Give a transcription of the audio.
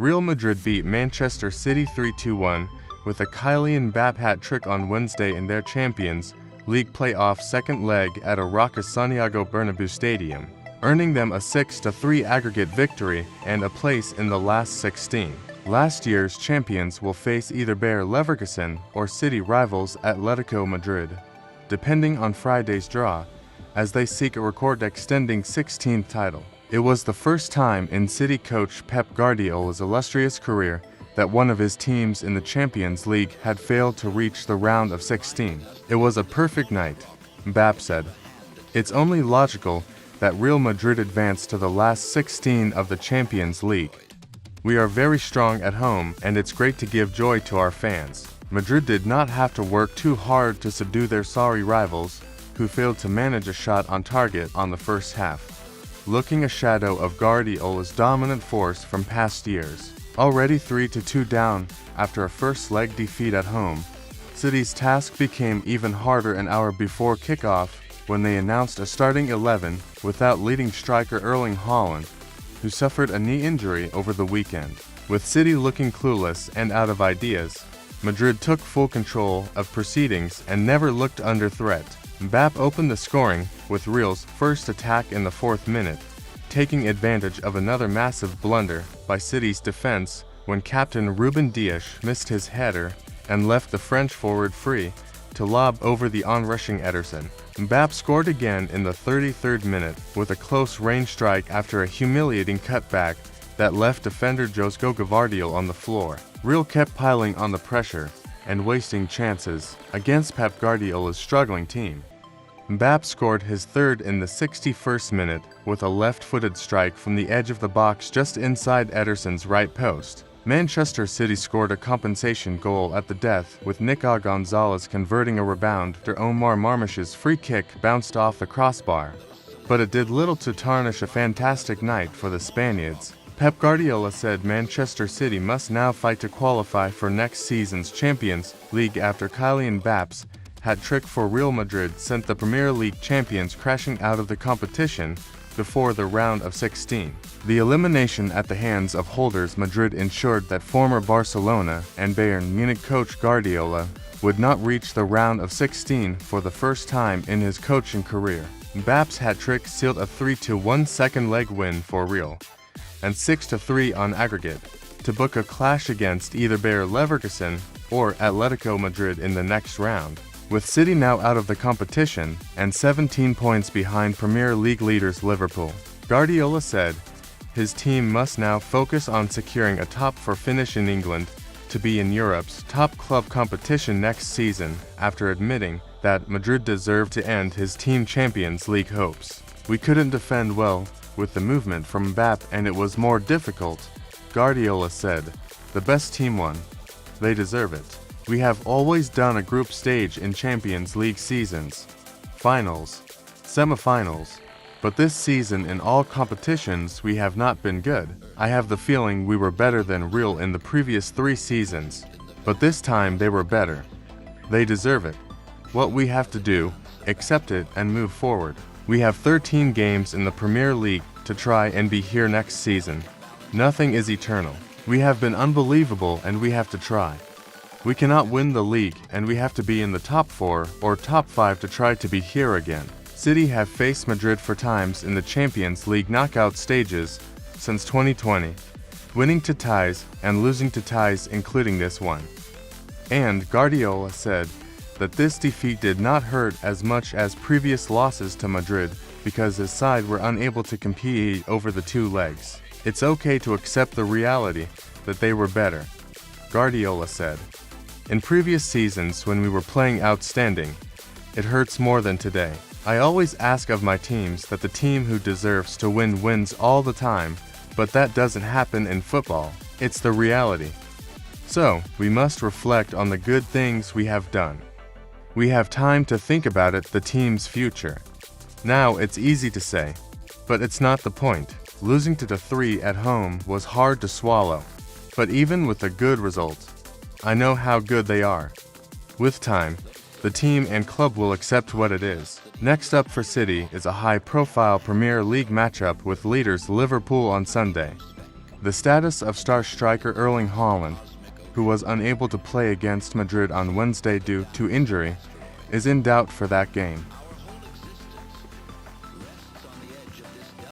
Real Madrid beat Manchester City 3-1 with a Kylian Mbappé hat-trick on Wednesday in their Champions League playoff second leg at a raucous Santiago Bernabéu stadium, earning them a 6-3 aggregate victory and a place in the last 16. Last year's champions will face either Bayer Leverkusen or City rivals Atletico Madrid, depending on Friday's draw, as they seek a record-extending 16th title. It was the first time in City coach Pep Guardiola's illustrious career that one of his teams in the Champions League had failed to reach the round of 16. It was a perfect night, Mbappé said. It's only logical that Real Madrid advanced to the last 16 of the Champions League. We are very strong at home, and it's great to give joy to our fans. Madrid did not have to work too hard to subdue their sorry rivals, who failed to manage a shot on target on the first half, looking a shadow of Guardiola's dominant force from past years. Already 3-2 down after a first-leg defeat at home, City's task became even harder an hour before kickoff when they announced a starting 11 without leading striker Erling Haaland, who suffered a knee injury over the weekend. With City looking clueless and out of ideas, Madrid took full control of proceedings and never looked under threat. Mbappé opened the scoring with Real's first attack in the 4th minute, taking advantage of another massive blunder by City's defense when captain Ruben Dias missed his header and left the French forward free to lob over the onrushing Ederson. Mbappé scored again in the 33rd minute with a close-range strike after a humiliating cutback that left defender Josko Gvardiol on the floor. Real kept piling on the pressure and wasting chances against Pep Guardiola's struggling team. Mbappé scored his third in the 61st minute with a left-footed strike from the edge of the box just inside Ederson's right post. Manchester City scored a compensation goal at the death with Nico Gonzalez converting a rebound after Omar Marmoush's free kick bounced off the crossbar. But it did little to tarnish a fantastic night for the Spaniards. Pep Guardiola said Manchester City must now fight to qualify for next season's Champions League after Kylian Mbappe's hat-trick for Real Madrid sent the Premier League champions crashing out of the competition before the round of 16. The elimination at the hands of holders Madrid ensured that former Barcelona and Bayern Munich coach Guardiola would not reach the round of 16 for the first time in his coaching career. Mbappe's hat-trick sealed a 3-1 second-leg win for Real, and 6-3 on aggregate, to book a clash against either Bayer Leverkusen or Atletico Madrid in the next round. With City now out of the competition and 17 points behind Premier League leaders Liverpool, Guardiola said his team must now focus on securing a top-4 finish in England to be in Europe's top club competition next season, after admitting that Madrid deserved to end his team Champions League hopes. "We couldn't defend well with the movement from Mbappé and it was more difficult," Guardiola said. "The best team won. They deserve it. We have always done a group stage in Champions League seasons, finals, semifinals, but this season in all competitions we have not been good. I have the feeling we were better than Real in the previous 3 seasons, but this time they were better. They deserve it. What we have to do, accept it and move forward. We have 13 games in the Premier League to try and be here next season. Nothing is eternal. We have been unbelievable and we have to try. We cannot win the league and we have to be in the top 4 or top 5 to try to be here again." City have faced Madrid 4 times in the Champions League knockout stages since 2020, winning to ties and losing to ties, including this one. And Guardiola said that this defeat did not hurt as much as previous losses to Madrid because his side were unable to compete over the 2 legs. "It's okay to accept the reality that they were better," Guardiola said. "In previous seasons when we were playing outstanding, it hurts more than today. I always ask of my teams that the team who deserves to win wins all the time, but that doesn't happen in football. It's the reality. So, we must reflect on the good things we have done. We have time to think about it, the team's future. Now it's easy to say, but it's not the point. Losing to the 3 at home was hard to swallow, but even with a good result, I know how good they are. With time, the team and club will accept what it is." Next up for City is a high-profile Premier League matchup with leaders Liverpool on Sunday. The status of star striker Erling Haaland, who was unable to play against Madrid on Wednesday due to injury, is in doubt for that game.